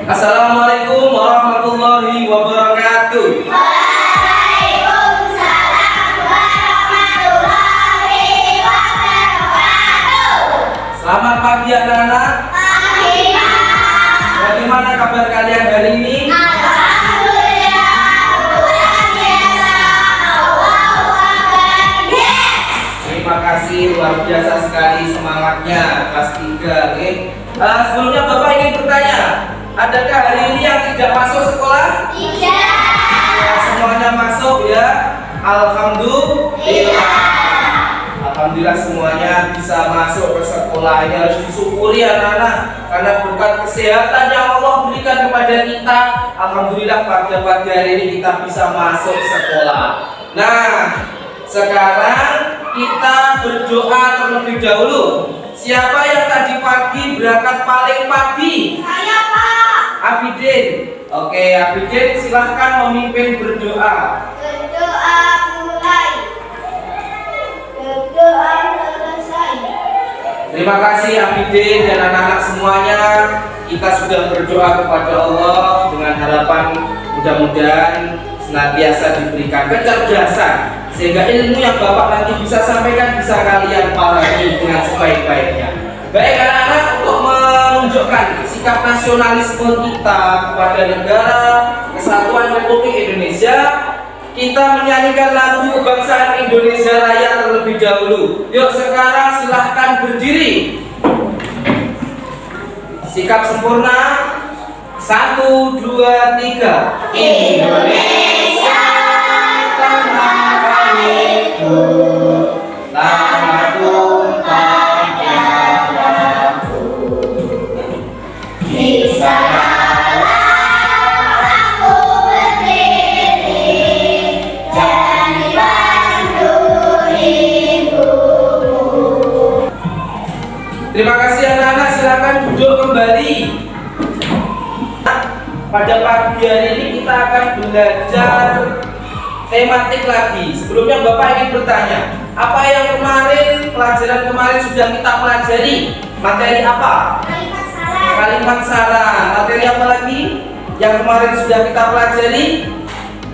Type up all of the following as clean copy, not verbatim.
Assalamualaikum warahmatullahi wabarakatuh. Waalaikumsalam warahmatullahi wabarakatuh. Selamat pagi anak-anak. Pagi, Pak. Bagaimana kabar kalian hari ini? Alhamdulillah, luar biasa. Allahu Akbar. Yes. Terima kasih, luar biasa sekali semangatnya. Kelas 3, oke. Sebelumnya Bapak ingin bertanya, adakah hari ini yang tidak masuk sekolah? Tidak. Ya, semuanya masuk ya. Alhamdulillah. Alhamdulillah semuanya bisa masuk ke sekolah. Ini harus disyukuri anak-anak, karena berkat kesehatan yang Allah berikan kepada kita, alhamdulillah pada pagi hari ini kita bisa masuk sekolah. Nah, sekarang kita berdoa terlebih dahulu. Siapa yang tadi pagi berangkat paling pagi? Saya, Pak. Abidin. Oke, Abidin silahkan memimpin berdoa. Berdoa mulai. Berdoa selesai. Terima kasih Abidin dan anak-anak semuanya. Kita sudah berdoa kepada Allah dengan harapan mudah-mudahan senantiasa diberikan kecerdasan, sehingga ilmu yang Bapak nanti bisa sampaikan bisa kalian pahami dengan sebaik-baiknya. Baik anak-anak, untuk menunjukkan sikap nasionalisme kita kepada negara Kesatuan Republik Indonesia, kita menyanyikan lagu kebangsaan Indonesia Raya terlebih dahulu. Yuk sekarang silahkan berdiri. Sikap sempurna. 1, 2, 3. Indonesia tanah airku, tanah tumpah darahku. Di sanalah aku berdiri dan dibantu ibuku. Terima kasih anak-anak, silakan duduk kembali. Pada pagi hari ini kita akan belajar tematik lagi. Sebelumnya Bapak ingin bertanya, apa yang pelajaran kemarin sudah kita pelajari? Materi apa? Kalimat salah. Kalimat salah. Materi apa lagi yang kemarin sudah kita pelajari?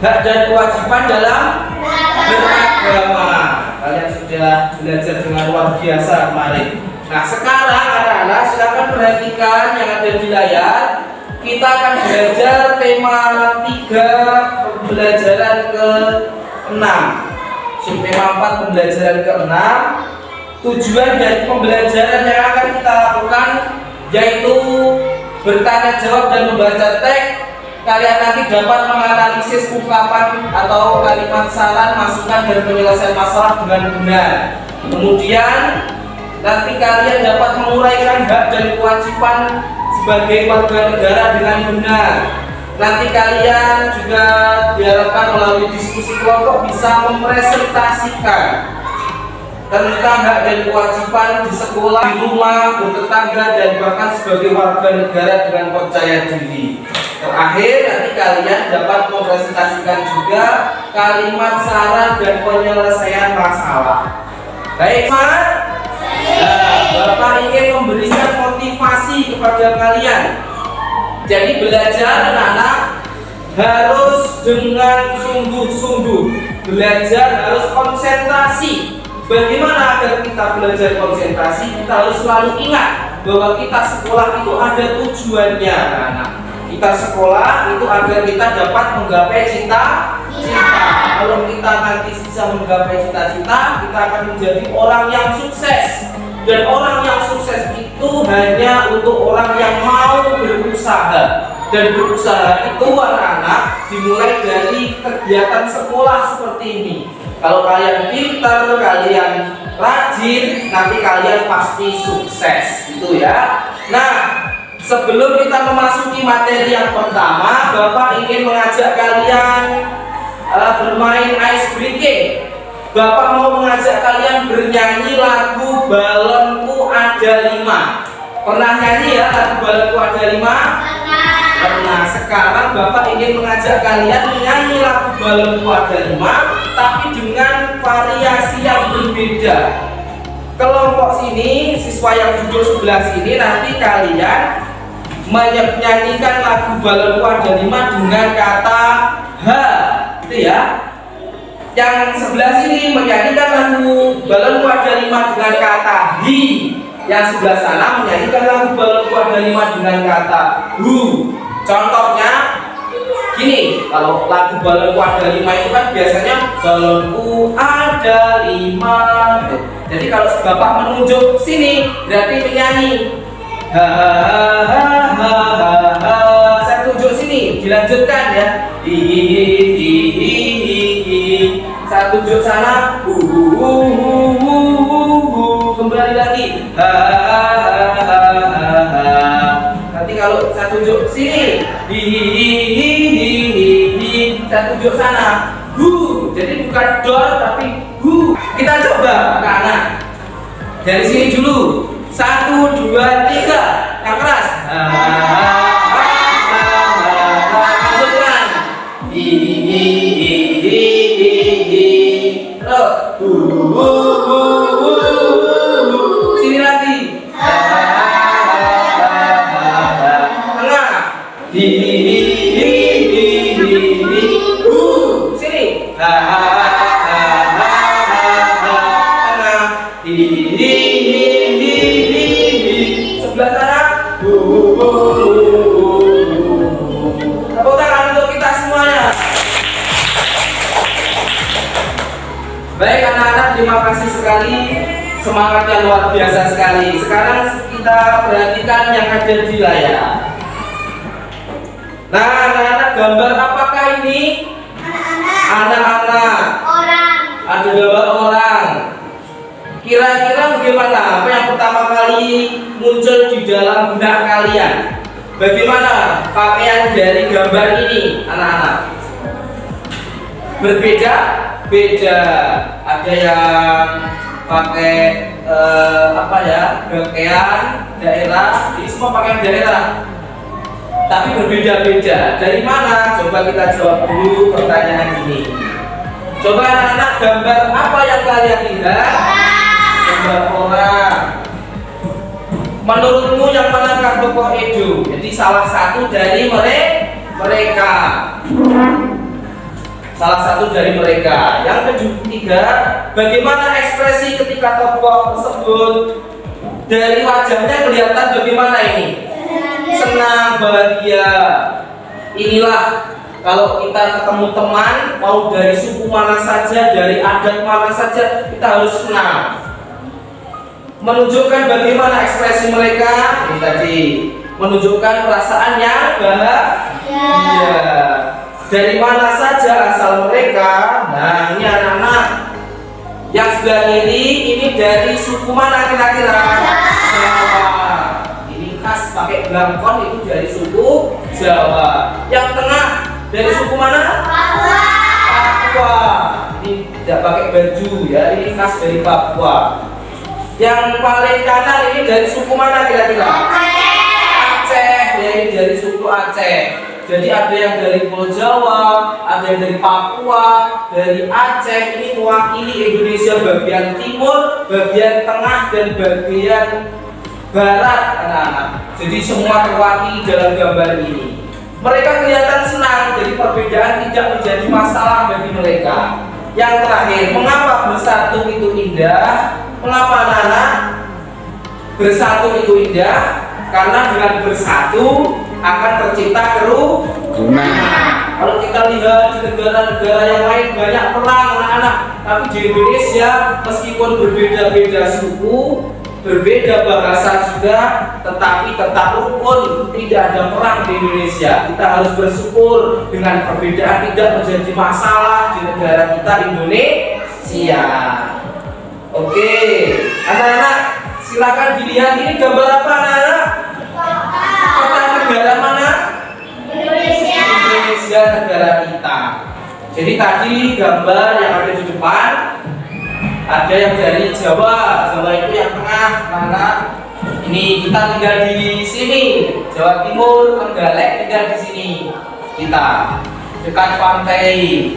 Hak dan kewajiban dalam beragama. Kalian sudah belajar dengan luar biasa kemarin. Nah sekarang anak-anak silakan perhatikan yang ada di layar. Kita akan belajar tema 3 pembelajaran ke-6. Tema 4 pembelajaran ke-6. Tujuan dari pembelajaran yang akan kita lakukan yaitu bertanya jawab dan membaca teks. Kalian nanti dapat menganalisis ungkapan atau kalimat saran, masukan dan penyelesaian masalah dengan benar. Kemudian nanti kalian dapat menguraikan hak dan kewajiban sebagai warga negara dengan benar. Nanti kalian juga diharapkan melalui diskusi kelompok bisa mempresentasikan tentang hak dan kewajiban di sekolah, di rumah, bertetangga, dan bahkan sebagai warga negara dengan percaya diri. Terakhir, nanti kalian dapat mempresentasikan juga kalimat saran dan penyelesaian masalah. Baik, Pak? Bapak ingin memberikan motivasi kepada kalian. Jadi belajar anak-anak harus dengan sungguh-sungguh. Belajar harus konsentrasi. Bagaimana agar kita belajar konsentrasi? Kita harus selalu ingat bahwa kita sekolah itu ada tujuannya, anak-anak. Kita sekolah itu agar kita dapat menggapai cita-cita. Kalau kita nanti bisa menggapai cita-cita, kita akan menjadi orang yang sukses. Dan orang yang sukses itu hanya untuk orang yang mau berusaha. Dan berusaha itu anak-anak dimulai dari kegiatan sekolah seperti ini. Kalau kalian pintar, kalian rajin, nanti kalian pasti sukses, gitu ya. Nah, sebelum kita memasuki materi yang pertama, Bapak ingin mengajak kalian bermain ice breaking. Bapak mau mengajak kalian bernyanyi lagu Balonku Ada 5. Pernah nyanyi ya lagu Balonku Ada 5? Pernah. Sekarang Bapak ingin mengajak kalian menyanyi lagu Balonku Ada 5, tapi dengan variasi yang berbeda. Kelompok sini, siswa yang duduk sebelah sini, nanti kalian menyanyikan lagu Balonku Ada 5 dengan kata H, itu ya. Yang sebelah sini menyanyikan lagu Balonku Ada 5 dengan kata Hi. Yang sebelah sana menyanyikan lagu Balonku Ada 5 dengan kata Hu. Contohnya gini, kalau lagu Balonku Ada 5 itu kan biasanya balonku ada 5 gitu. Jadi kalau bapak menunjuk sini berarti menyanyi. Ha ha ha ha ha ha. Saya tunjuk sini, dilanjutkan ya. Hi hi hi hi hi. Saya tunjuk sana. Kembali lagi. Ha ha ha ha ha. Nanti kalau saya tunjuk sini, hi hi hi hi hi. Saya tunjuk sana. Hu. Jadi bukan dor tapi hu. Kita coba anak-anak. Dari sini dulu. 1, 2, 3, yang keras. Lanjutkan. Terus. Sini lagi. Tengah. Sini. Sebelah sana. Tepuk tangan untuk kita semuanya. Baik anak-anak, terima kasih sekali. Semangatnya luar biasa sekali. Sekarang kita perhatikan yang ada di layar. Nah anak-anak, gambar apakah ini? Anak-anak. Orang. Ada gambar orang. Kira-kira bagaimana? Apa yang pertama kali muncul di dalam benak kalian? Bagaimana pakaian dari gambar ini, anak-anak? Berbeda? Beda. Ada yang pakai pakaian daerah. Ini semua pakaian daerah. Tapi berbeda-beda. Dari mana? Coba kita jawab dulu pertanyaan ini. Coba anak-anak, gambar apa yang kalian lihat? Gambar orang. Menurutmu yang mana Kak Toko Edo? Jadi salah satu dari mereka. Salah satu dari mereka. Yang ketiga, bagaimana ekspresi ketika tokoh tersebut? Dari wajahnya kelihatan bagaimana ini? Senang, bahagia. Inilah kalau kita ketemu teman, mau dari suku mana saja, dari adat mana saja, kita harus senang. Menunjukkan bagaimana ekspresi mereka. Ini tadi menunjukkan perasaan yang bahagia. Dari mana saja asal mereka. Nah ini anak-anak yang sebelah kiri, ini dari suku mana kira-kira? Jawa. Ini khas pakai belangkon, itu dari suku Jawa. Yang tengah dari suku mana? Papua. Ini tidak pakai baju ya, ini khas dari Papua. Yang paling kanan ini dari suku mana kira-kira? Aceh. Ya, ini dari suku Aceh. Jadi ada yang dari Pulau Jawa, ada yang dari Papua, dari Aceh. Ini mewakili Indonesia bagian timur, bagian tengah, dan bagian barat, anak-anak. Jadi semua terwakili dalam gambar ini. Mereka kelihatan senang, jadi perbedaan tidak menjadi masalah bagi mereka. Yang terakhir, mengapa bersatu itu indah? Mengapa anak-anak bersatu itu indah? Karena dengan bersatu akan tercipta kerukunan. Kalau kita lihat di negara-negara yang lain banyak perang anak-anak, tapi di Indonesia meskipun berbeda-beda suku, berbeda bahasa juga, tetapi tetap rukun, tidak ada perang di Indonesia. Kita harus bersyukur dengan perbedaan tidak menjadi masalah di negara kita Indonesia. Oke, anak-anak silakan dilihat, ini gambar apa anak-anak? Kota negara mana? Indonesia. Indonesia negara kita. Jadi tadi gambar yang ada di depan ada yang dari Jawa. Jawa itu yang tengah, mana? Ini kita tinggal di sini. Jawa Timur, Trenggalek tinggal di sini. Kita dekat pantai.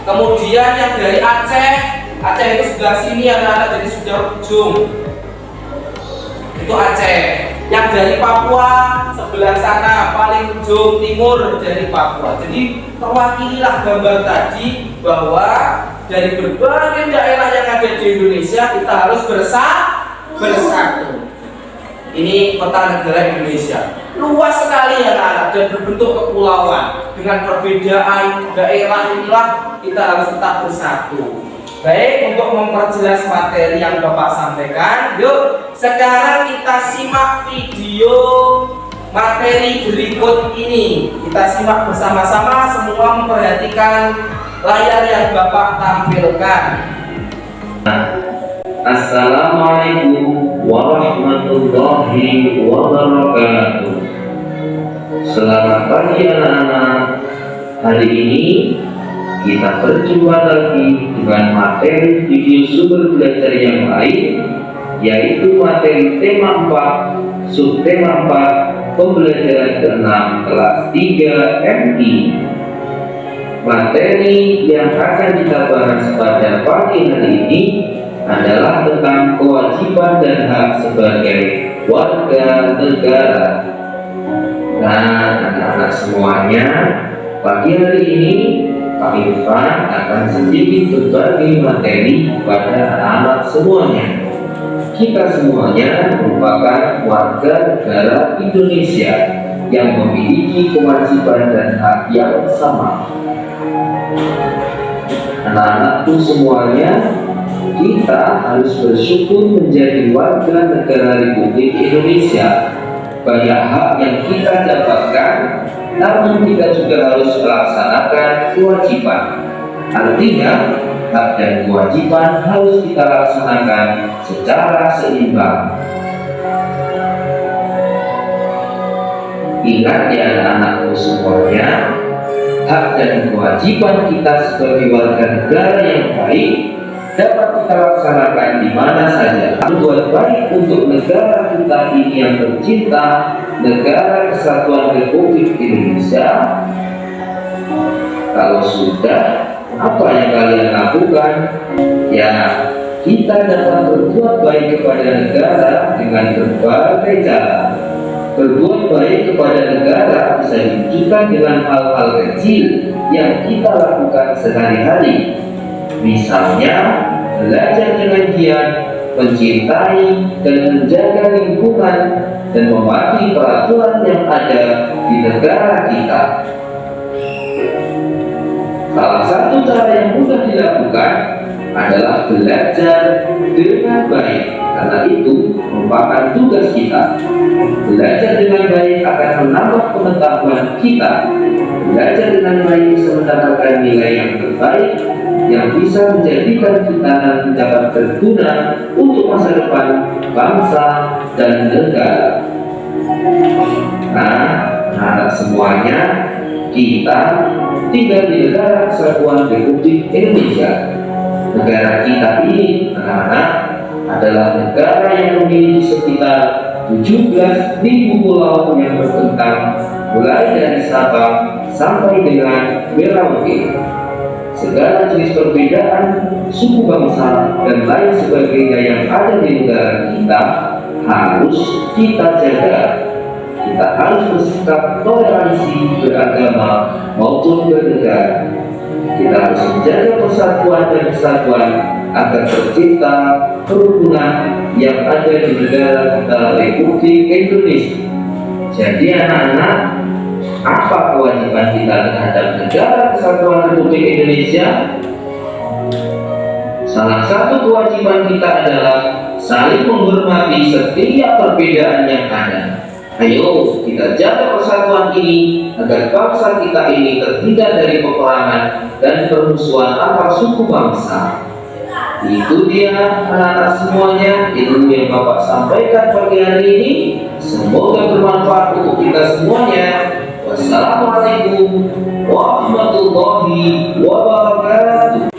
Kemudian yang dari Aceh, Aceh itu sebelah sini, anak-anak dari sebelah ujung. Itu Aceh. Yang dari Papua sebelah sana paling ujung timur dari Papua. Jadi terwakililah gambar tadi bahwa dari berbagai daerah yang ada di Indonesia kita harus bersatu. Ini peta negara Indonesia luas sekali ya anak-anak dan berbentuk kepulauan. Dengan perbedaan daerah inilah kita harus tetap bersatu. Baik, untuk memperjelas materi yang Bapak sampaikan, yuk sekarang kita simak video materi berikut ini. Kita simak bersama-sama, semua memperhatikan layar yang Bapak tampilkan. Assalamualaikum warahmatullahi wabarakatuh. Selamat pagi anak-anak. Hari ini kita berjumpa lagi dengan materi video sumber belajar yang lain, yaitu materi tema 4, subtema 4, pembelajaran ke-6 kelas 3 MI. Materi yang akan kita bahas pada pagi hari ini adalah tentang kewajiban dan hak sebagai warga negara. Nah, anak-anak semuanya, pagi hari ini Pak Irfan akan sedikit berbagi materi kepada anak-anak semuanya. Kita semuanya merupakan warga negara Indonesia yang memiliki kewajiban dan hak yang sama. Anak-anakku semuanya, kita harus bersyukur menjadi warga negara Republik Indonesia. Banyak hak yang kita dapatkan, namun kita juga harus melaksanakan kewajiban. Artinya, hak dan kewajiban harus kita laksanakan secara seimbang. Ingat ya anak-anakku semuanya, hak dan kewajiban kita sebagai warga negara yang baik dapat kita laksanakan di mana saja. Berbuat baik untuk negara kita ini yang tercinta, negara Kesatuan Republik Indonesia. Kalau sudah, apa yang kalian lakukan? Ya, kita dapat berbuat baik kepada negara dengan berbagai cara. Berbuat baik kepada negara bisa diwujudkan dengan hal-hal kecil yang kita lakukan sehari-hari. Misalnya, belajar dengan giat, mencintai dan menjaga lingkungan, dan mematuhi peraturan yang ada di negara kita. Salah satu cara yang mudah dilakukan adalah belajar dengan baik, karena itu merupakan tugas kita. Belajar dengan baik akan menambah pengetahuan kita. Belajar dengan baik bisa mendapatkan nilai yang terbaik yang bisa menjadikan kita nanti dapat berguna untuk masa depan bangsa dan negara. Nah, anak semuanya, kita tinggal di negara Kesatuan Republik Indonesia. Negara kita ini, anak-anak, adalah negara yang memiliki sekitar 17.000 pulau yang terbentang mulai dari Sabang sampai dengan Merauke. Segala jenis perbedaan suku bangsa dan lain sebagainya yang ada di negara kita harus kita jaga. Kita harus bersikap toleransi beragama maupun bernegara. Kita harus menjaga persatuan dan kesatuan agar tercipta kerukunan yang ada di negara kita Republik Indonesia. Jadi anak-anak, apa kewajiban kita terhadap negara Kesatuan Republik Indonesia? Salah satu kewajiban kita adalah saling menghormati setiap perbedaan yang ada. Ayo kita jaga persatuan ini agar bangsa kita ini terhindar dari peperangan dan permusuhan antar suku bangsa. Itu dia anak-anak semuanya, ilmu yang Bapak sampaikan pagi hari ini. Semoga bermanfaat untuk kita semuanya. Wassalamualaikum warahmatullahi wabarakatuh.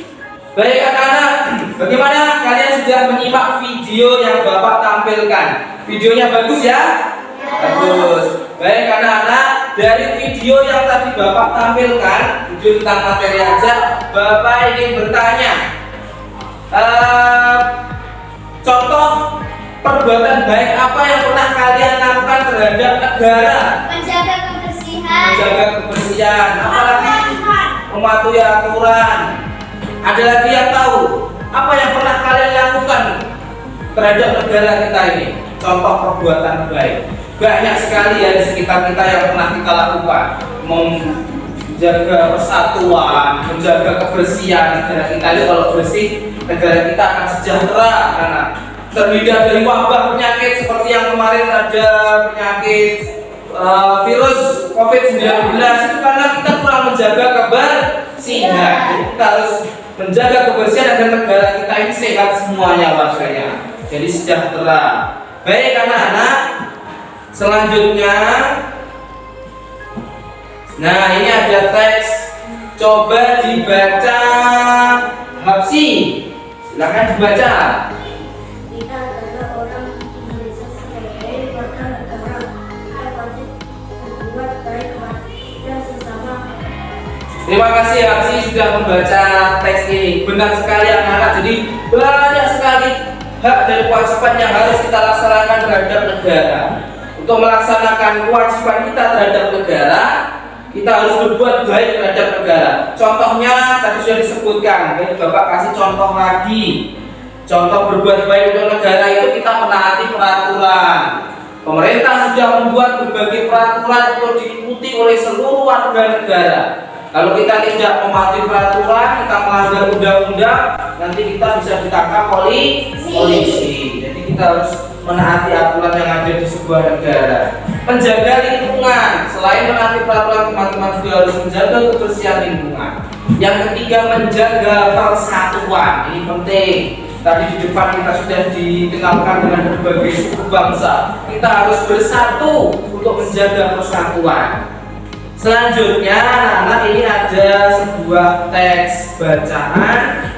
Baik anak-anak, bagaimana kalian sudah menyimak video yang Bapak tampilkan? Videonya bagus ya? Bagus. Baik anak-anak, dari video yang tadi Bapak tampilkan, video tentang materi aja, Bapak ingin bertanya, contoh perbuatan baik apa yang pernah kalian lakukan terhadap negara? Menjaga kebersihan. Menjaga kebersihan. Apalagi mematuhi aturan. Ada lagi yang tahu apa yang pernah kalian lakukan terhadap negara kita ini? Contoh perbuatan baik. Banyak sekali ya di sekitar kita yang pernah kita lakukan. Menjaga persatuan, menjaga kebersihan negara kita itu. Kalau bersih, negara kita akan sejahtera karena terhindar dari wabah penyakit seperti yang kemarin ada penyakit virus COVID-19 itu karena kita kurang menjaga kebersihan. Jadi kita harus menjaga kebersihan agar negara kita ini sehat semuanya warganya. Jadi sejahtera. Baik anak-anak, selanjutnya, nah ini ada teks. Coba dibaca, Hapsi. Silakan dibaca. Kita adalah orang Indonesia sebagai warga negara. Kita wajib berbuat baik dan sesama. Terima kasih Hapsi sudah membaca teks ini. Benar sekali anak-anak. Jadi banyak sekali hak dan kewajiban yang harus kita laksanakan terhadap negara. Untuk melaksanakan kewajiban kita terhadap negara, kita harus berbuat baik terhadap negara. Contohnya tadi sudah disebutkan. Jadi Bapak kasih contoh lagi. Contoh berbuat baik untuk negara itu kita menaati peraturan. Pemerintah sudah membuat berbagai peraturan untuk diikuti oleh seluruh warga negara. Kalau kita tidak mematuhi peraturan, kita melanggar undang-undang, nanti kita bisa ditangkap polisi. Jadi kita harus menaati aturan yang ada di sebuah negara. Menjaga lingkungan, selain menaati peraturan, teman-teman juga harus menjaga kebersihan lingkungan. Yang ketiga, menjaga persatuan. Ini penting. Tadi di depan kita sudah dikenalkan dengan berbagai suku bangsa. Kita harus bersatu untuk menjaga persatuan. Selanjutnya, anak-anak, ini ada sebuah teks bacaan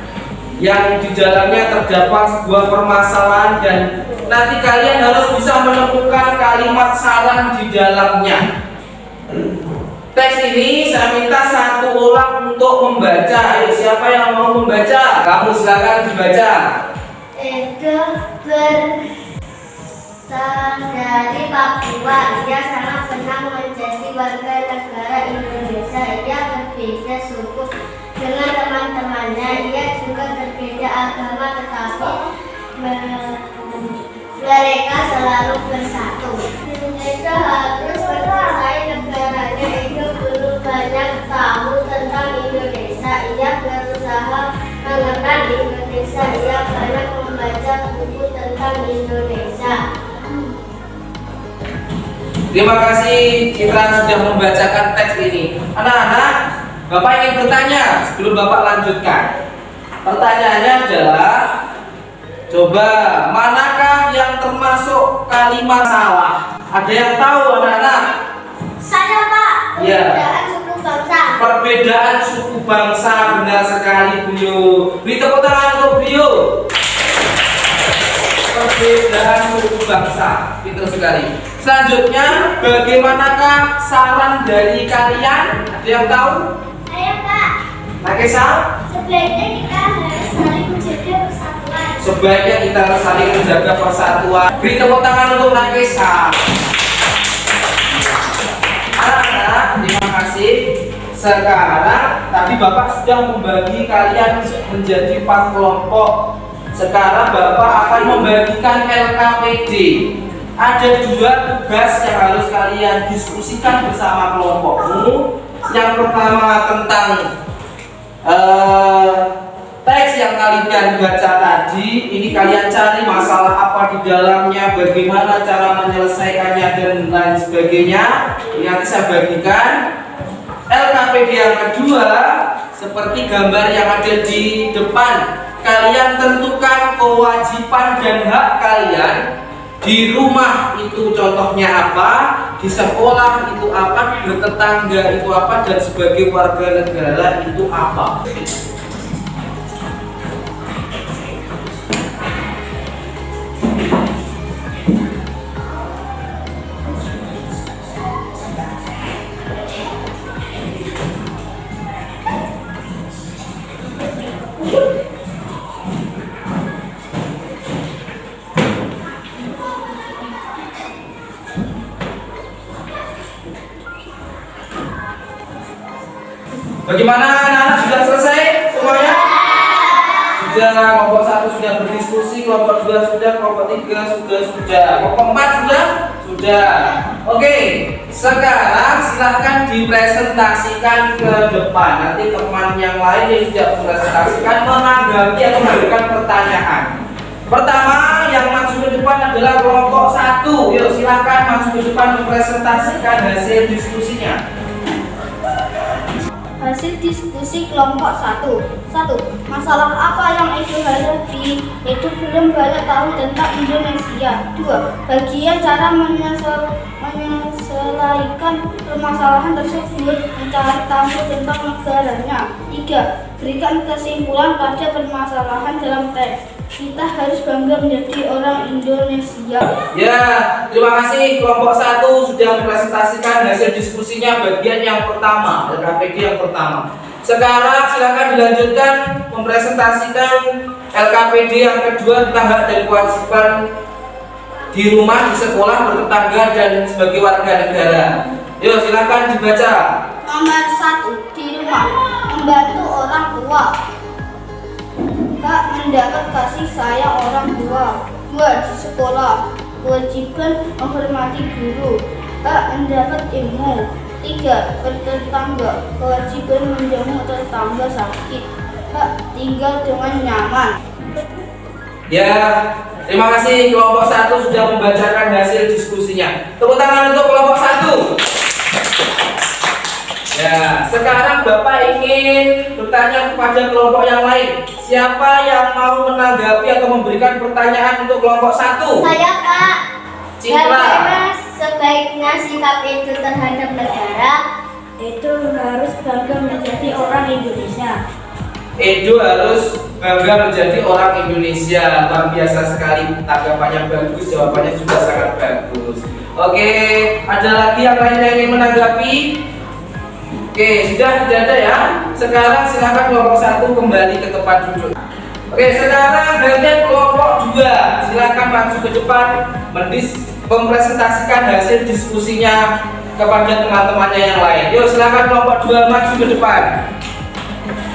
yang di dalamnya terdapat sebuah permasalahan dan nanti kalian harus bisa menemukan kalimat saran di dalamnya. Teks ini saya minta satu orang untuk membaca. Ayo, siapa yang mau membaca? Kamu silakan dibaca. Edo dari Papua. Ia sangat senang menjadi warga negara Indonesia. Ia berbeda suku dengan teman-temannya. Ia juga berbeda agama, tetapi mereka selalu bersatu. Indonesia harus mencintai negaranya. Itu belum banyak tahu tentang Indonesia. Ia berusaha mengenal Indonesia. Ia banyak membaca buku tentang Indonesia. Terima kasih Citra sudah membacakan teks ini. Anak-anak, Bapak ingin bertanya sebelum Bapak lanjutkan. Pertanyaannya adalah, coba manakah yang termasuk kalimat salah? Ada yang tahu anak-anak? Saya Pak, Ya. perbedaan suku bangsa. Perbedaan suku bangsa, benar sekali beliau. Beri tepuk tangan untuk beliau. Perbedaan suku bangsa, pintar sekali. Selanjutnya, bagaimanakah saran dari kalian? Ada yang tahu? Saya Pak, Nakesa? sebaiknya kita harus saling menjaga persatuan. Sebaiknya kita harus saling menjaga persatuan. Beri tepuk tangan untuk Nakesa. Anak-anak, terima kasih. Sekarang, tadi Bapak sudah membagi kalian menjadi 4 kelompok. Sekarang Bapak akan membagikan LKPD. Ada 2 tugas yang harus kalian diskusikan bersama kelompokmu. Yang pertama tentang teks yang kalian baca tadi. Ini kalian cari masalah apa di dalamnya, bagaimana cara menyelesaikannya dan lain sebagainya. Ini nanti saya bagikan. LKPD yang kedua, seperti gambar yang ada di depan, kalian tentukan kewajiban dan hak kalian. Di rumah itu contohnya apa, di sekolah itu apa, bertetangga itu apa, dan sebagai warga negara itu apa. Bagaimana anak-anak, sudah selesai semuanya? Sudah. Kelompok 1 sudah berdiskusi, kelompok 2 sudah, kelompok 3 sudah, kelompok 4 sudah? Sudah. Oke, sekarang silahkan dipresentasikan ke depan. Nanti teman yang lain yang tidak mempresentasikan menanggapi atau memberikan pertanyaan. Pertama, yang maju ke depan adalah kelompok 1. Yuk, silahkan maju ke depan mempresentasikan hasil diskusinya. Hasil diskusi kelompok 1. Masalah apa yang Edo hadapi? Edo belum banyak tahu tentang Indonesia. 2. Bagian cara menyelesaikan permasalahan tersebut, mencari tahu tentang negaranya. 3. Berikan kesimpulan pada permasalahan dalam teks. Kita harus bangga menjadi orang Indonesia. Ya, terima kasih. Kelompok 1 sudah mempresentasikan hasil diskusinya bagian yang pertama, LKPD yang pertama. Sekarang silakan dilanjutkan mempresentasikan LKPD yang kedua tentang hak dan kewajiban di rumah, di sekolah, bertetangga, dan sebagai warga negara. Yuk, silakan dibaca. Nomor 1, di rumah, membantu orang tua. Hak mendapat kasih sayang orang tua. 2. Di sekolah, kewajiban menghormati guru. Hak mendapat ilmu. 3. Bertetangga, kewajiban menjamu tetangga sakit. Hak tinggal dengan nyaman. Ya, terima kasih. Kelompok 1 sudah membacakan hasil diskusinya. Tepuk tangan untuk kelompok 1. Ya, sekarang Bapak ingin bertanya kepada kelompok yang lain. Siapa yang mau menanggapi atau memberikan pertanyaan untuk kelompok 1? Saya, Pak. Citra. Bagaimana sebaiknya sikap Edo terhadap negara? Edo harus bangga menjadi orang Indonesia. Edo harus bangga menjadi orang Indonesia. Luar biasa sekali, tanggapannya bagus, jawabannya juga sangat bagus. Oke, ada lagi yang lain yang ingin menanggapi? Oke, sudah tidak ada ya. Sekarang silakan kelompok 1 kembali ke tempat duduk. Oke, sekarang bagian kelompok 2. Silakan maju ke depan mempresentasikan hasil diskusinya kepada teman-temannya yang lain. Yuk, silakan kelompok 2 maju ke depan.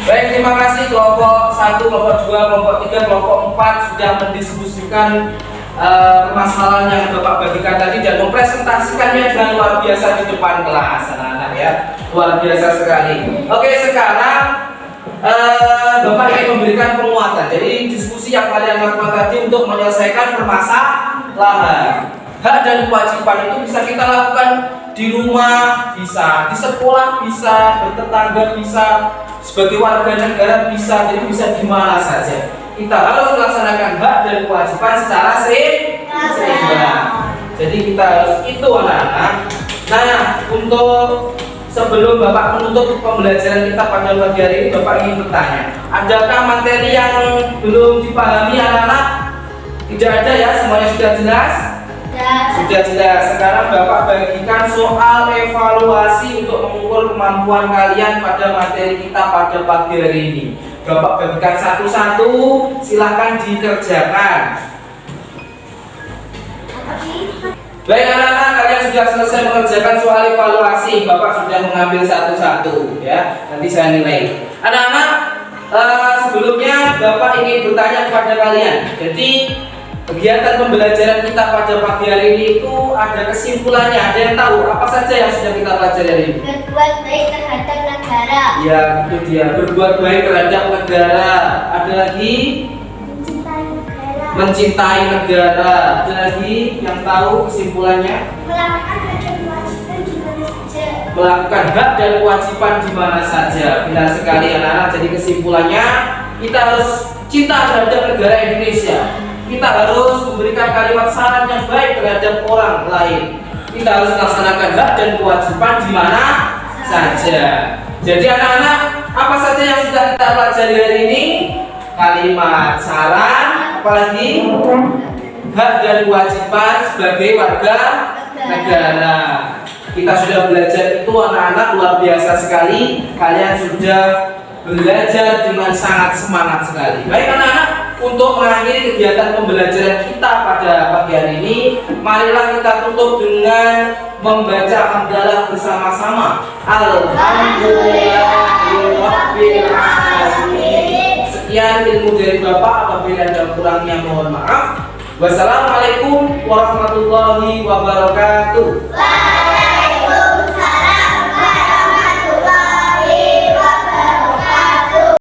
Baik, terima kasih kelompok 1, kelompok 2, kelompok 3, kelompok 4 sudah mendiskusikan permasalahan yang Bapak bagikan tadi dan mempresentasikannya dengan luar biasa di depan kelas, anak-anak ya. Luar biasa sekali. Oke, sekarang Bapak ingin memberikan penguatan. Jadi diskusi yang kalian lakukan tadi untuk menyelesaikan permasalahan. Hak dan kewajiban itu bisa kita lakukan di rumah, bisa di sekolah, bisa bertetangga, bisa sebagai warga negara, bisa, jadi bisa di mana saja. Kita harus melaksanakan hak dan kewajiban secara seimbang. Jadi kita harus itu, anak-anak. Nah, untuk sebelum Bapak menutup pembelajaran kita pada pagi hari ini, Bapak ingin bertanya, adakah materi yang belum dipahami anak-anak? Tidak ada ya, semuanya sudah jelas? Sudah jelas. Sekarang Bapak bagikan soal evaluasi untuk mengukur kemampuan kalian pada materi kita pada pagi hari ini. Bapak bagikan satu-satu, silahkan dikerjakan. Baik anak-anak, kalian sudah selesai mengerjakan soal evaluasi. Bapak sudah mengambil satu-satu ya. Nanti saya nilai. Anak-anak, sebelumnya Bapak ingin bertanya kepada kalian. Jadi kegiatan pembelajaran kita pada pagi hari ini itu ada kesimpulannya. Ada yang tahu apa saja yang sudah kita pelajari hari ini? Berbuat baik terhadap negara. Ya, itu dia. Berbuat baik terhadap negara. Ada lagi? Mencintai negara. Mencintai negara. Ada lagi yang tahu kesimpulannya? Melakukan hak dan kewajiban di mana saja. Melakukan hak dan kewajiban di mana saja. Benar sekali anak-anak. Jadi kesimpulannya kita harus cinta terhadap negara Indonesia. Kita harus memberikan kalimat saran yang baik terhadap orang lain. Kita harus melaksanakan hak dan kewajiban di mana saja. Jadi anak-anak, apa saja yang sudah kita pelajari hari ini? Kalimat saran, apalagi hak dan kewajiban sebagai warga negara. Kita sudah belajar itu anak-anak, luar biasa sekali. Kalian sudah belajar dengan sangat semangat sekali. Baik anak-anak, untuk mengakhiri kegiatan pembelajaran kita pada pagi hari ini, marilah kita tutup dengan membaca hamdalah bersama-sama. Alhamdulillah. Demikian ilmu dari Bapak, apabila ada kurangnya mohon maaf. Wassalamualaikum warahmatullahi wabarakatuh.